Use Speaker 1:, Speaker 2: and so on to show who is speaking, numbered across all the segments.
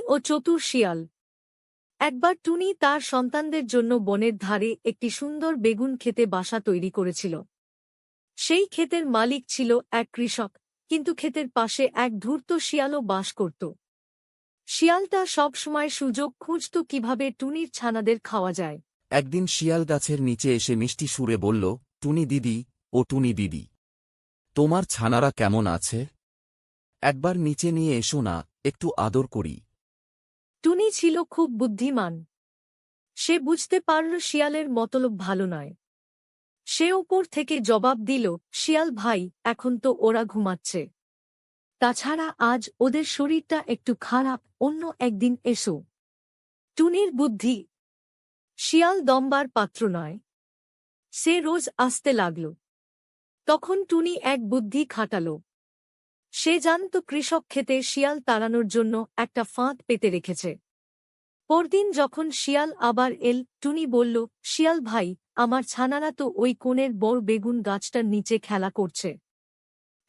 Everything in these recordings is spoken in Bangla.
Speaker 1: ও চতুর শিয়াল। একবার টুনি তার সন্তানদের জন্য বনের ধারে একটি সুন্দর বেগুন ক্ষেতে বাসা তৈরি করেছিল। সেই ক্ষেতের মালিক ছিল এক কৃষক, কিন্তু ক্ষেতের পাশে এক ধূর্ত শিয়ালও বাস করত। শিয়ালটা সব সময় সুযোগ খুঁজত কিভাবে টুনির ছানাদের খাওয়া যায়।
Speaker 2: একদিন শিয়াল গাছের নিচে এসে মিষ্টি সুরে বলল, টুনি দিদি, ও টুনি দিদি, তোমার ছানারা কেমন আছে? একবার নিচে নিয়ে এসো না, একটু আদর করি।
Speaker 1: টুনি ছিল খুব বুদ্ধিমান। সে বুঝতে পারল শিয়ালের মতলব ভালো নয়। সে উপর থেকে জবাব দিল, শিয়াল ভাই, এখন তো ওরা ঘুমাচ্ছে। তাছাড়া আজ ওদের শরীরটা একটু খারাপ, অন্য একদিন এসো। টুনির বুদ্ধি। শিয়াল দমবার পাত্র নয়। সে রোজ আসতে লাগল। তখন টুনি এক বুদ্ধি খাটাল। সে জানত কৃষক ক্ষেতে শিয়াল তাড়ানোর জন্য একটা ফাঁদ পেতে রেখেছে। পরদিন যখন শিয়াল আবার এল, টুনি বলল, শিয়াল ভাই, আমার ছানারা তো ওই কোণের বড় বেগুন গাছটার নিচে খেলা করছে।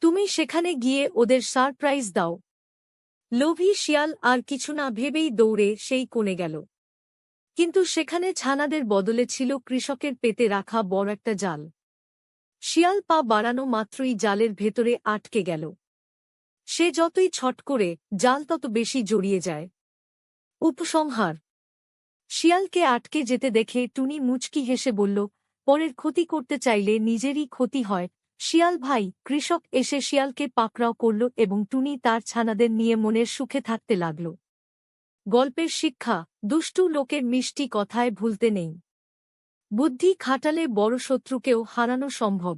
Speaker 1: তুমি সেখানে গিয়ে ওদের সারপ্রাইজ দাও। লোভী শিয়াল আর কিছু না ভেবেই দৌড়ে সেই কোণে গেল। কিন্তু সেখানে ছানাদের বদলে ছিল কৃষকের পেতে রাখা বড় একটা জাল। শিয়াল পা বাড়ানো মাত্রই জালের ভেতরে আটকে গেল। সে যতই ছট করে, জাল তত বেশি জড়িয়ে যায়। উপসংহার: শিয়ালকে আটকে যেতে দেখে টুনি মুচকি হেসে বলল, পরের ক্ষতি করতে চাইলে নিজেরই ক্ষতি হয়। শিয়াল ভাই, কৃষক এসে শিয়ালকে পাকড়াও করল এবং টুনি তার ছানাদের নিয়ে মনের সুখে থাকতে লাগল। গল্পের শিক্ষা: দুষ্টু লোকের মিষ্টি কথায় ভুলতে নেই। বুদ্ধি খাটালে বড় শত্রুকেও হারানো সম্ভব।